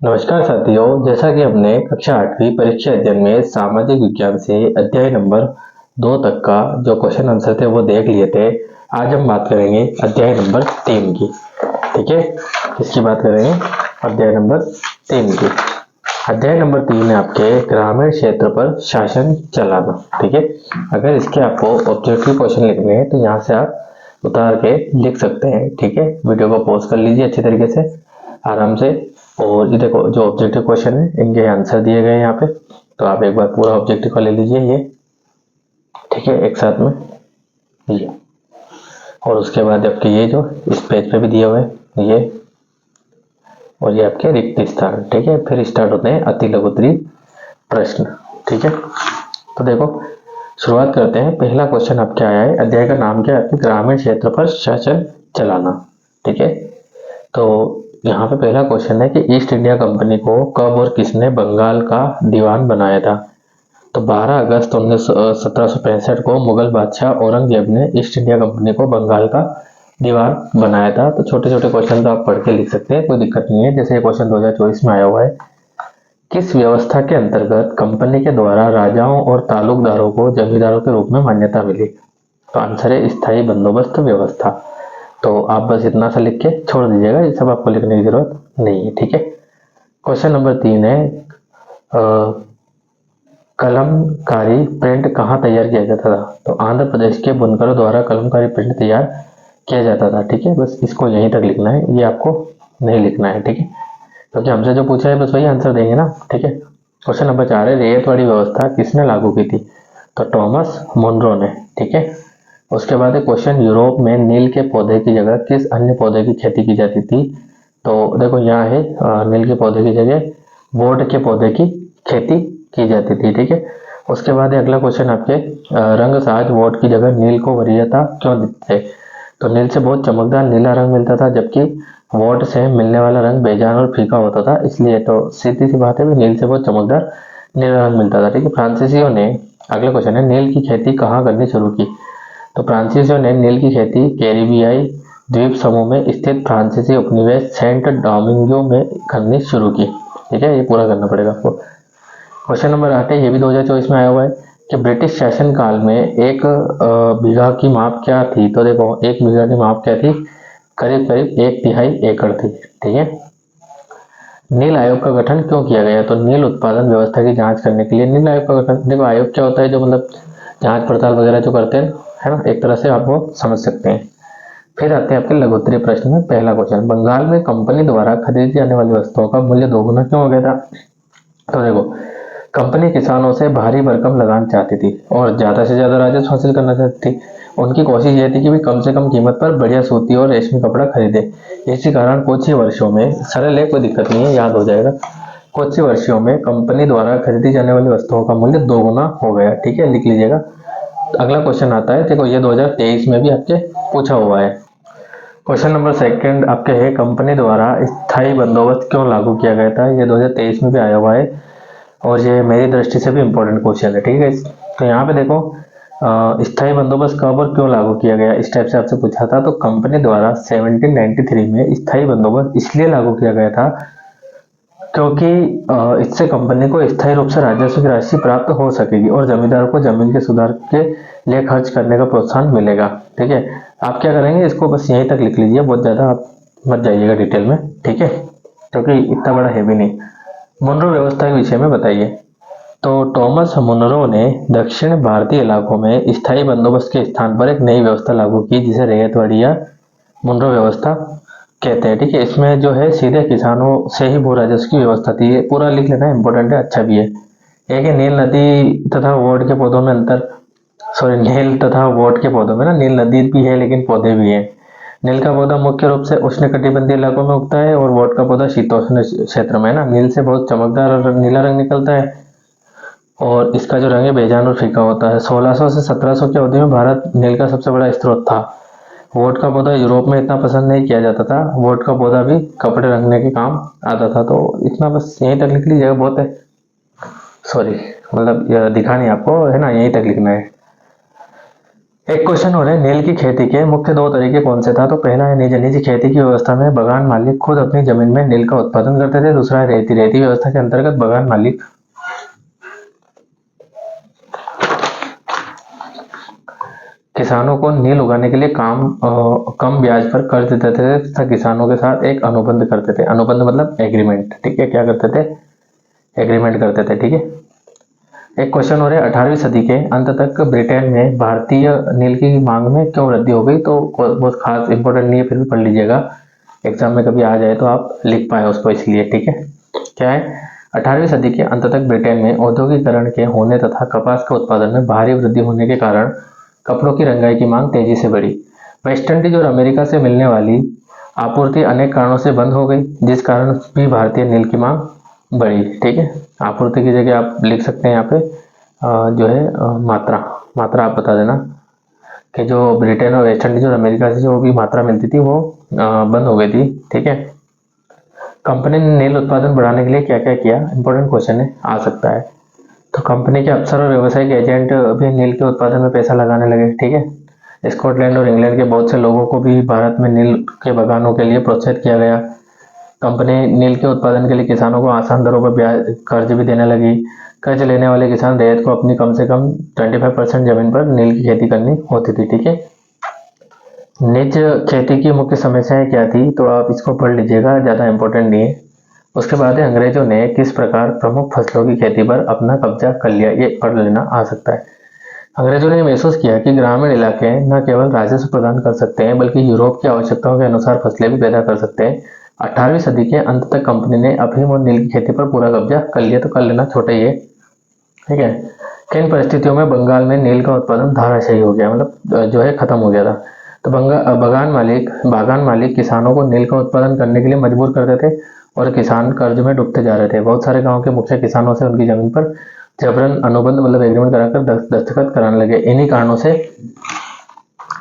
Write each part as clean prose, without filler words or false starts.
नमस्कार साथियों, जैसा कि हमने कक्षा 8वीं परीक्षा अध्ययन में सामाजिक विज्ञान से अध्याय नंबर 2 तक का जो क्वेश्चन आंसर थे वो देख लिए थे। आज हम बात करेंगे अध्याय नंबर 3 की। ठीक है, किसकी बात करेंगे? अध्याय नंबर 3 की। अध्याय नंबर 3 है आपके ग्रामीण क्षेत्र पर शासन चलाना। ठीक है, अगर इसके आपको ऑब्जेक्टिव क्वेश्चन लिखने हैं तो यहाँ से आप उतार के लिख सकते हैं। ठीक है, वीडियो को पॉज कर लीजिए अच्छी तरीके से, आराम से। और ये देखो, जो ऑब्जेक्टिव क्वेश्चन है इनके आंसर दिए गए हैं यहाँ पे, तो आप एक बार पूरा ऑब्जेक्टिव का ले लीजिए ये। ठीक है, एक साथ में ये, और उसके बाद आपके ये जो इस पेज पे भी दिए हुए हैं ये, और ये आपके रिक्त स्थान। ठीक है, फिर स्टार्ट होते हैं अति लघु उत्तरीय प्रश्न। ठीक है, तो देखो शुरुआत करते हैं। पहला क्वेश्चन आपके आया है, अध्याय का नाम क्या है आपके? ग्रामीण क्षेत्र पर शासन चलाना। ठीक है, तो यहाँ पे पहला क्वेश्चन है कि ईस्ट इंडिया कंपनी को कब और किसने बंगाल का दीवान बनाया था? तो 12 अगस्त 1765 को मुगल बादशाह औरंगजेब ने ईस्ट इंडिया कंपनी को बंगाल का दीवान बनाया था। तो छोटे छोटे क्वेश्चन तो आप पढ़ के लिख सकते हैं, कोई दिक्कत नहीं है। जैसे ये क्वेश्चन 2024 में आया हुआ है, किस व्यवस्था के अंतर्गत कंपनी के द्वारा राजाओं और तालुकदारों को जमींदारों के रूप में मान्यता मिली? तो आंसर है स्थायी बंदोबस्त व्यवस्था। तो आप बस इतना सा लिख के छोड़ दीजिएगा, ये सब आपको लिखने की जरूरत नहीं है। ठीक है, क्वेश्चन नंबर 3 है, कलमकारी प्रिंट कहाँ तैयार किया जाता था? तो आंध्र प्रदेश के बुनकरों द्वारा कलमकारी प्रिंट तैयार किया जाता था। ठीक है, बस इसको यहीं तक लिखना है, ये आपको नहीं लिखना है। ठीक है, क्योंकि हमसे जो पूछा है बस वही आंसर देंगे ना। ठीक है, क्वेश्चन नंबर 4 है, रेतवाड़ी व्यवस्था किसने लागू की थी? तो टॉमस मुनरो ने। ठीक है, उसके बाद एक क्वेश्चन, यूरोप में नील के पौधे की जगह किस अन्य पौधे की खेती की जाती थी? तो देखो यहाँ है, नील के पौधे की जगह बोर्ड के पौधे की खेती की जाती थी। ठीक है, उसके बाद अगला क्वेश्चन आपके, रंग साज वोट की जगह नील को वरीयता क्यों देते थे? तो नील से बहुत चमकदार नीला रंग मिलता था, जबकि वोट से मिलने वाला रंग बेजान और फीका होता था, इसलिए तो सीधी सी बात है भी नील से बहुत चमकदार नीला रंग मिलता था। ठीक है, फ्रांसीसियों ने, अगला क्वेश्चन है, नील की खेती कहाँ करनी शुरू की? तो फ्रांसीसियों ने नील की खेती कैरिबियाई द्वीप समूह में स्थित फ्रांसीसी उपनिवेश सेंट डोमिंगो में करनी शुरू की। ठीक है, ये पूरा करना पड़ेगा आपको। क्वेश्चन नंबर 8 है, ये भी 2024 में आया हुआ है कि ब्रिटिश शासन काल में एक बीघा की माप क्या थी? तो देखो, एक बीघा की माप क्या थी? करीब करीब 1/3 एकड़ थी। ठीक है, नील आयोग का गठन क्यों किया गया? तो नील उत्पादन व्यवस्था की जांच करने के लिए नील आयोग का गठन। देखो, आयोग क्या होता है? जो मतलब जांच पड़ताल वगैरह जो करते हैं, है ना, एक तरह से आप वो समझ सकते हैं। फिर आते हैं आपके लघु उत्तरीय प्रश्न में। पहला क्वेश्चन, बंगाल में कंपनी द्वारा खरीदी जाने वाली वस्तुओं का मूल्य दोगुना क्यों हो गया था? तो देखो, कंपनी किसानों से भारी भरकम लगान चाहती थी और ज्यादा से ज्यादा राजस्व हासिल करना चाहती थी। उनकी कोशिश ये थी कि भी कम से कम कीमत पर बढ़िया सूती और रेशमी कपड़ा खरीदे। इसी कारण कुछ ही वर्षों में, सरल है कोई दिक्कत नहीं है, याद हो जाएगा, कुछ ही वर्षों में कंपनी द्वारा खरीदी जाने वाली वस्तुओं का मूल्य दोगुना हो गया। ठीक है, लिख लीजिएगा। अगला क्वेश्चन आता है, देखो ये 2023 में भी आपके पूछा हुआ है। क्वेश्चन नंबर सेकंड आपके है, कंपनी द्वारा स्थायी बंदोबस्त क्यों लागू किया गया था? ये 2023 में भी आया हुआ है और ये मेरी दृष्टि से भी इम्पोर्टेंट क्वेश्चन है। ठीक है, तो यहाँ पे देखो, स्थायी बंदोबस्त कब और क्यों लागू किया गया, इस टाइप से आपसे पूछा था। तो कंपनी द्वारा 1793 में स्थायी बंदोबस्त इसलिए लागू किया गया था क्योंकि इससे कंपनी को स्थायी रूप से राजस्व की राशि प्राप्त हो सकेगी और जमींदारों को जमीन के सुधार के लिए खर्च करने का प्रोत्साहन मिलेगा। ठीक है, आप क्या करेंगे, इसको बस यहीं तक लिख लीजिए, बहुत ज्यादा आप मत जाइएगा डिटेल में। ठीक है, क्योंकि इतना बड़ा है भी नहीं। मुनरो व्यवस्था के विषय में बताइए। तो टॉमस मुनरो ने दक्षिण भारतीय इलाकों में स्थायी बंदोबस्त के स्थान पर एक नई व्यवस्था लागू की, जिसे रैयतवाड़ी या मुनरो व्यवस्था कहते हैं। ठीक है, इसमें जो है सीधे किसानों से ही भू राजस्व की व्यवस्था थी। ये पूरा लिख लेना, इंपॉर्टेंट है, अच्छा भी है। एक है नील नदी तथा वोट के पौधों में अंतर, सॉरी, नील तथा वोट के पौधों में ना, नील नदी भी है लेकिन पौधे भी हैं। नील का पौधा मुख्य रूप से उष्णकटिबंधीय इलाकों में उगता है और वोट का पौधा शीतोष्ण क्षेत्र में है ना। नील से बहुत चमकदार और नीला रंग निकलता है और इसका जो रंग है बेजान और फीका होता है। 1600 से 1700 की अवधि में भारत नील का सबसे बड़ा स्रोत था। वोट का पौधा यूरोप में इतना पसंद नहीं किया जाता था। वोट का पौधा भी कपड़े रंगने के काम आता था। तो इतना बस यहीं तक लिख लीजिएगा, बहुत है। सॉरी, मतलब दिखा नहीं आपको, है ना, यहीं तक लिखना है। एक क्वेश्चन हो रहा है, नील की खेती के मुख्य दो तरीके कौन से था? तो पहला है निजी निजी खेती की व्यवस्था में बगान मालिक खुद अपनी जमीन में नील का उत्पादन करते थे। दूसरा है रेती रेती व्यवस्था के अंतर्गत बगान मालिक किसानों को नील उगाने के लिए कम ब्याज पर कर्ज देते थे तथा किसानों के साथ एक अनुबंध करते थे। अनुबंध मतलब एग्रीमेंट, ठीक है, क्या करते थे? एग्रीमेंट करते थे, ठीक है। एक क्वेश्चन हो रहा है, 18वीं सदी के अंत तक ब्रिटेन में भारतीय नील की मांग में क्यों वृद्धि हो गई? तो बहुत खास इंपॉर्टेंट नहीं है, फिर भी पढ़ लीजिएगा, एग्जाम में कभी आ जाए तो आप लिख पाए उसको, इसलिए, ठीक है। क्या है? 18वीं सदी के अंत तक ब्रिटेन में औद्योगिकरण के होने तथा कपास के उत्पादन में भारी वृद्धि होने के कारण कपड़ों की रंगाई की मांग तेजी से बढ़ी। वेस्ट इंडीज और अमेरिका से मिलने वाली आपूर्ति अनेक कारणों से बंद हो गई, जिस कारण भी भारतीय नील की मांग बढ़ी, ठीक है। आपूर्ति की जगह आप लिख सकते हैं यहाँ पे जो है मात्रा, मात्रा आप बता देना कि जो ब्रिटेन और वेस्ट इंडीज और अमेरिका से जो भी मात्रा मिलती थी वो बंद हो गई थी, ठीक है। कंपनी ने नील उत्पादन बढ़ाने के लिए क्या क्या किया? इंपॉर्टेंट क्वेश्चन है, आ सकता है। तो कंपनी के अफसर और व्यावसायिक एजेंट भी नील के उत्पादन में पैसा लगाने लगे, ठीक है। स्कॉटलैंड और इंग्लैंड के बहुत से लोगों को भी भारत में नील के बागानों के लिए प्रोत्साहित किया गया। कंपनी नील के उत्पादन के लिए किसानों को आसान दरों पर ब्याज कर्ज भी देने लगी। कर्ज लेने वाले किसान रैयत को अपनी कम से कम 25% जमीन पर नील की खेती करनी होती थी, ठीक है। निज खेती की मुख्य समस्याएं क्या थी? तो आप इसको पढ़ लीजिएगा, ज़्यादा इंपॉर्टेंट नहीं है। उसके बाद है, अंग्रेजों ने किस प्रकार प्रमुख फसलों की खेती पर अपना कब्जा कर लिया? ये पढ़ लेना, आ सकता है। अंग्रेजों ने महसूस किया कि ग्रामीण इलाके न केवल राजस्व प्रदान कर सकते हैं बल्कि यूरोप की आवश्यकताओं के अनुसार फसलें भी पैदा कर सकते हैं। 18वीं सदी के अंत तक कंपनी ने अफीम और नील की खेती पर पूरा कब्जा कर लिया। तो कर लेना, छोटा ही है, ठीक है। किन परिस्थितियों में बंगाल में नील का उत्पादन धाराशायी हो गया, मतलब जो है खत्म हो गया था? तो बागान मालिक किसानों को नील का उत्पादन करने के लिए मजबूर करते थे और किसान कर्ज में डूबते जा रहे थे। बहुत सारे गांव के मुखिया किसानों से उनकी जमीन पर जबरन अनुबंध मतलब एग्रीमेंट कराकर दस्तखत कराने लगे। इन्हीं कारणों से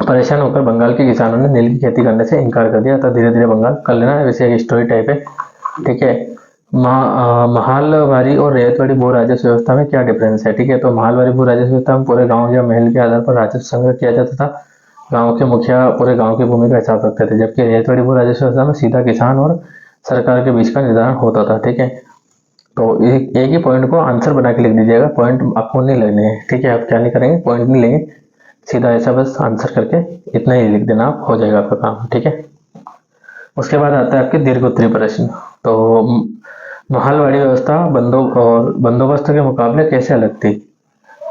परेशान होकर बंगाल के किसानों ने नील की खेती करने से इनकार कर दिया। तो धीरे धीरे बंगाल कर लेना, वैसे एक स्टोरी टाइप है, ठीक है। महालवारी और रैयतवाड़ी भू राजस्व व्यवस्था में क्या डिफरेंस है? ठीक है, तो महालवारी भू राजस्व व्यवस्था में पूरे गांव या महल के आधार पर राजस्व संग्रह किया जाता था। गांव के मुखिया पूरे गांव की भूमि का हिसाब रखते थे, जबकि रैयतवाड़ी भू राजस्व व्यवस्था में सीधा किसान और सरकार के बीच का निर्धारण होता था, ठीक है। तो एक ही पॉइंट को आंसर बना के लिख दीजिएगा, पॉइंट आपको नहीं लेने हैं, ठीक है। आप क्या नहीं करेंगे, पॉइंट नहीं लेंगे, सीधा ऐसा बस आंसर करके इतना ही लिख देना, आप हो जाएगा आपका काम, ठीक है। उसके बाद आता है आपके दीर्घोत्तरीय प्रश्न। तो महालवाड़ी व्यवस्था बंदोबस्त के मुकाबले कैसे अलग थी?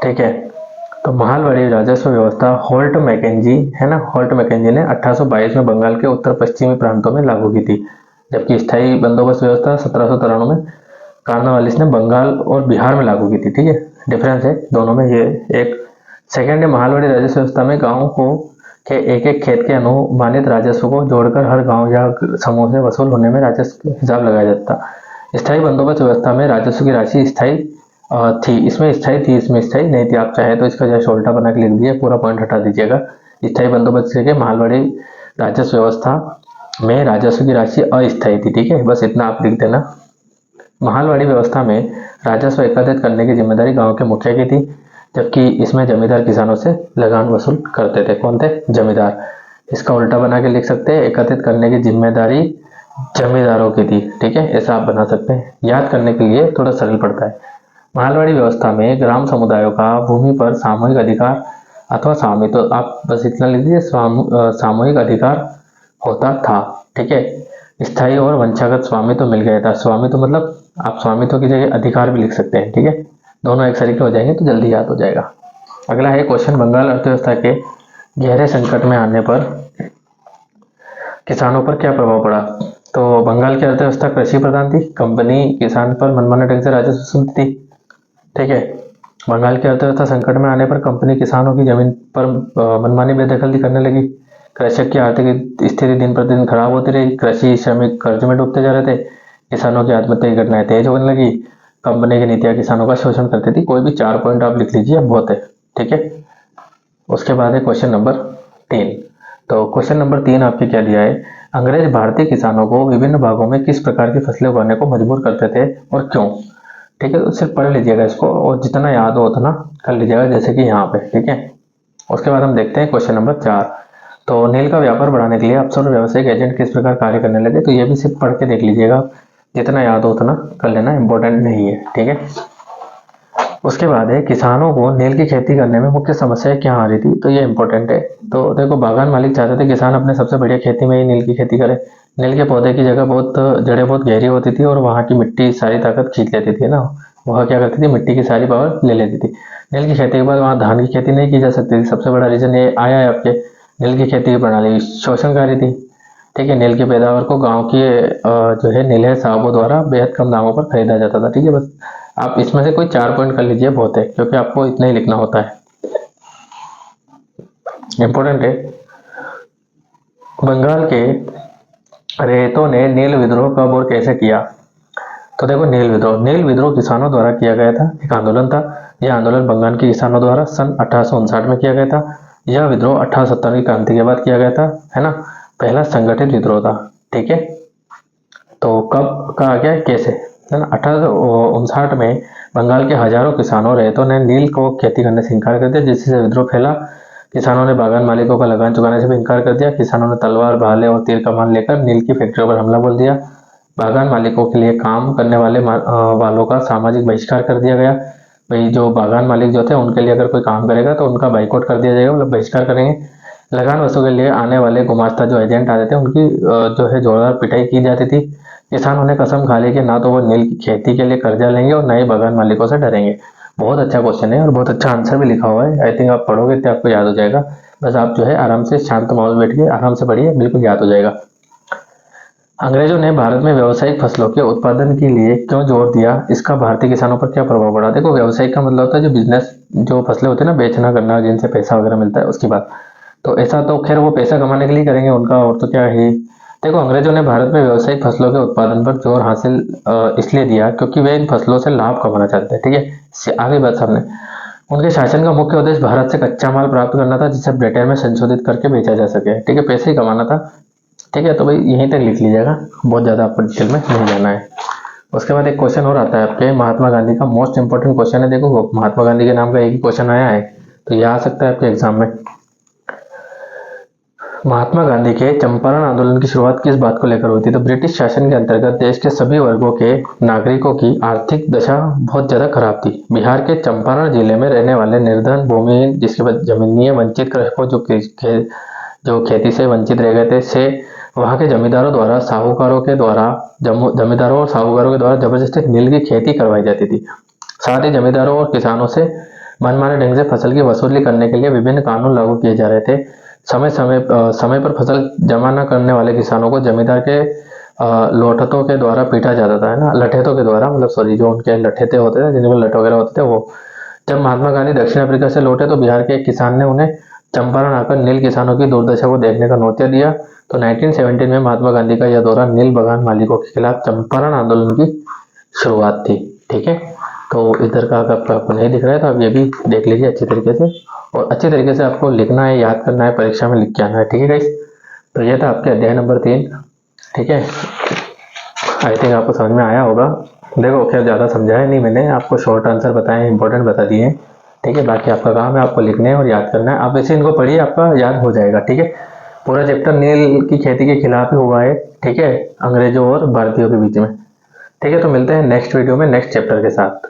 ठीक है, तो महालवाड़ी राजस्व व्यवस्था होल्ट मैकेंजी है ना, होल्ट मैकेंजी ने 1822 में बंगाल के उत्तर पश्चिमी प्रांतों में लागू की थी, जबकि स्थायी बंदोबस्त व्यवस्था 1793 में कार्नवालिस ने बंगाल और बिहार में लागू की थी, ठीक है। डिफरेंस है दोनों में ये एक। सेकेंड है, महालवाड़ी राजस्व व्यवस्था में गाँव को के एक एक खेत के अनुमानित राजस्व को जोड़कर हर गांव या समूह से वसूल होने में राजस्व हिसाब लगाया जाता। स्थायी बंदोबस्त व्यवस्था में राजस्व की राशि स्थायी थी, इसमें स्थायी थी, इसमें स्थायी नहीं थी। आप चाहे तो इसका जैसे उल्टा बना के लिख दीजिए, पूरा पॉइंट हटा दीजिएगा। स्थायी बंदोबस्त के महालवाड़ी राजस्व व्यवस्था में राजस्व की राशि अस्थायी थी, ठीक है, बस इतना आप लिख देना। महालवाड़ी व्यवस्था में राजस्व एकत्रित करने की जिम्मेदारी गांव के मुखिया की थी, जबकि इसमें जमींदार किसानों से लगान वसूल करते थे। कौन थे? जमींदार। इसका उल्टा बना के लिख सकते हैं, एकत्रित करने की जिम्मेदारी जमींदारों की थी, ठीक है, ऐसा आप बना सकते हैं। याद करने के लिए थोड़ा सरल पड़ता है। महालवाड़ी व्यवस्था में ग्राम समुदायों का भूमि पर सामूहिक अधिकार अथवा स्वामी, तो आप बस इतना लिख दीजिए, सामूहिक अधिकार होता था, ठीक है। स्थायी और वंशागत स्वामित्व मिल गया था। स्वामित्व मतलब आप स्वामित्व की जगह अधिकार भी लिख सकते हैं, ठीक है, दोनों एक तरीके हो जाएंगे तो जल्दी याद हो जाएगा। अगला है क्वेश्चन, बंगाल अर्थव्यवस्था के गहरे संकट में आने पर किसानों पर क्या प्रभाव पड़ा? तो बंगाल की अर्थव्यवस्था कृषि प्रधान थी, कंपनी किसान पर मनमाने ढंग से राजस्व वसूलती थी, ठीक है। बंगाल की अर्थव्यवस्था संकट में आने पर कंपनी किसानों की जमीन पर मनमानी बेदखली करने लगी। कृषक की आर्थिक स्थिति दिन प्रतिदिन खराब होती रही, कृषि श्रमिक कर्ज में डूबते जा रहे थे, किसानों की आत्महत्या की घटनाएं तेज होने लगी, कंपनी की नीतियां किसानों का शोषण करती थी। कोई भी 4 पॉइंट आप लिख लीजिए, बहुत है, ठीक है। उसके बाद है क्वेश्चन नंबर 3। तो क्वेश्चन नंबर 3 आपके क्या दिया है? अंग्रेज भारतीय किसानों को विभिन्न भागों में किस प्रकार की फसलें उगाने को मजबूर करते थे और क्यों? ठीक है, तो सिर्फ पढ़ लीजिएगा इसको और जितना याद हो उतना कर लीजिएगा, जैसे कि यहाँ पे, ठीक है। उसके बाद हम देखते हैं क्वेश्चन नंबर 4। तो नील का व्यापार बढ़ाने के लिए अफसर और व्यावसायिक एजेंट किस प्रकार कार्य करने लगे, तो ये भी सिर्फ पढ़ के देख लीजिएगा, जितना याद हो उतना कर लेना, इंपॉर्टेंट नहीं है, ठीक है। उसके बाद है किसानों को नील की खेती करने में मुख्य समस्या क्या आ रही थी, तो ये इंपॉर्टेंट है। तो देखो, बागान मालिक चाहते थे किसान अपने सबसे बढ़िया खेती में ही नील की खेती करे। नील के पौधे की जगह जड़ें बहुत गहरी होती थी और वहाँ की मिट्टी सारी ताकत खींच लेती थी ना, वह क्या करती थी, मिट्टी की सारी पावर ले लेती थी। नील की खेती के बाद वहाँ धान की खेती नहीं की जा सकती थी। सबसे बड़ा रीजन ये आया है आपके, नील की खेती की प्रणाली शोषणकारी थी, ठीक है। नील की पैदावार को गांव के जो है नीले साहबों द्वारा बेहद कम दामों पर खरीदा जाता था, ठीक है। बस आप इसमें से कोई 4 पॉइंट कर लीजिए, बहुत है, क्योंकि आपको इतना ही लिखना होता है, इंपॉर्टेंट है। बंगाल के रेतों ने नील विद्रोह कब और कैसे किया, तो देखो, नील विद्रोह किसानों द्वारा किया गया था, एक आंदोलन था। यह आंदोलन बंगाल के किसानों द्वारा सन 1859 में किया गया था। यह विद्रोह 1870 की क्रांति के बाद किया गया था, है ना। पहला संगठित विद्रोह था, ठीक है। तो कब कहा गया, कैसे, है ना। 1859 में बंगाल के हजारों किसानों रेतों ने नील को खेती करने से इनकार कर दिया, जिससे विद्रोह फैला। किसानों ने बागान मालिकों का लगान चुकाने से भी इनकार कर दिया। किसानों ने तलवार, भाले और तीर कमान लेकर नील की फैक्ट्रियों पर हमला बोल दिया। बागान मालिकों के लिए काम करने वालों का सामाजिक बहिष्कार कर दिया गया। भाई, जो बागान मालिक जो थे उनके लिए अगर कोई काम करेगा तो उनका बाइकआउट कर दिया जाएगा, मतलब बहिष्कार करेंगे। लगान वसूल के लिए आने वाले गुमास्ता जो एजेंट आते थे, उनकी जो है जोरदार पिटाई की जाती थी। किसानों ने कसम खा ली कि ना तो वो नील की खेती के लिए कर्जा लेंगे और ना ही बागान मालिकों से डरेंगे। बहुत अच्छा क्वेश्चन है और बहुत अच्छा आंसर भी लिखा हुआ है। आई थिंक आप पढ़ोगे तो आपको याद हो जाएगा। बस आप जो है आराम से शांत माहौल बैठ के आराम से पढ़िए, बिल्कुल याद हो जाएगा। अंग्रेजों ने भारत में व्यावसायिक फसलों के उत्पादन के लिए क्यों जोर दिया, इसका भारतीय किसानों पर क्या प्रभाव पड़ा। देखो, व्यावसायिक का मतलब होता है जो बिजनेस, जो फसलें होती है ना, बेचना करना, जिनसे पैसा वगैरह मिलता है, उसकी बात। तो ऐसा तो खैर वो पैसा कमाने के लिए करेंगे उनका, और तो क्या है। देखो, अंग्रेजों ने भारत में व्यावसायिक फसलों के उत्पादन पर जोर हासिल इसलिए दिया क्योंकि वे इन फसलों से लाभ कमाना चाहते हैं, ठीक है। आगे बात सामने, उनके शासन का मुख्य उद्देश्य भारत से कच्चा माल प्राप्त करना था, जिसे ब्रिटेन में संशोधित करके बेचा जा सके, ठीक है, पैसे ही कमाना था, ठीक है। तो भाई यहीं तक लिख लीजिएगा, बहुत ज़्यादा आपको डिटेल में नहीं जाना है। उसके बाद एक क्वेश्चन और आता है आपके, महात्मा गांधी का मोस्ट इंपोर्टेंट क्वेश्चन है। देखो, महात्मा गांधी के नाम का एक ही क्वेश्चन आया है, तो यह आ सकता है आपके एग्जाम में। महात्मा गांधी के चंपारण आंदोलन की शुरुआत किस बात को लेकर हुई थी, तो ब्रिटिश शासन के अंतर्गत देश के सभी वर्गों के नागरिकों की आर्थिक दशा बहुत ज्यादा खराब थी। बिहार के चंपारण जिले में रहने वाले निर्धन, भूमिहीन, जिसके बाद जमीनी वंचित कृषकों जो खेती से वंचित रह गए थे, से वहां के जमींदारों और साहूकारों के द्वारा जबरदस्ती नील की खेती करवाई जाती थी। साथ ही जमींदारों और किसानों से मनमाने ढंग से फसल की वसूली करने के लिए विभिन्न कानून लागू किए जा रहे थे। समय पर फसल जमा न करने वाले किसानों को जमींदार के लोटतों के द्वारा पीटा जाता था, है ना, लठेतों के द्वारा, मतलब सॉरी, जो उनके लठेते होते थे, जिनमें लठ वगैरह होते थे, वो। जब महात्मा गांधी दक्षिण अफ्रीका से लौटे तो बिहार के एक किसान ने उन्हें चंपारण आकर नील किसानों की दुर्दशा को देखने का न्योता दिया। तो 1917 में महात्मा गांधी का यह दौरा नील बागान मालिकों के खिलाफ चंपारण आंदोलन की शुरुआत थी, ठीक है। तो इधर का अगर आपको नहीं दिख रहा है तो आप ये भी देख लीजिए अच्छी तरीके से, और अच्छी तरीके से आपको लिखना है, याद करना है, परीक्षा में लिख के आना है, ठीक है गाइस। तो ये था आपके अध्याय नंबर 3, ठीक है। आई थिंक आपको समझ में आया होगा। देखो, खैर ज़्यादा समझाया नहीं मैंने, आपको शॉर्ट आंसर बताए, इंपॉर्टेंट बता दिए, ठीक है। बाकी आपका काम है आपको लिखने और याद करना है। आप वैसे इनको पढ़िए, आपका याद हो जाएगा, ठीक है। पूरा चैप्टर नील की खेती के खिलाफ ही हुआ है, ठीक है, अंग्रेजों और भारतीयों के बीच में, ठीक है। तो मिलते हैं नेक्स्ट वीडियो में नेक्स्ट चैप्टर के साथ।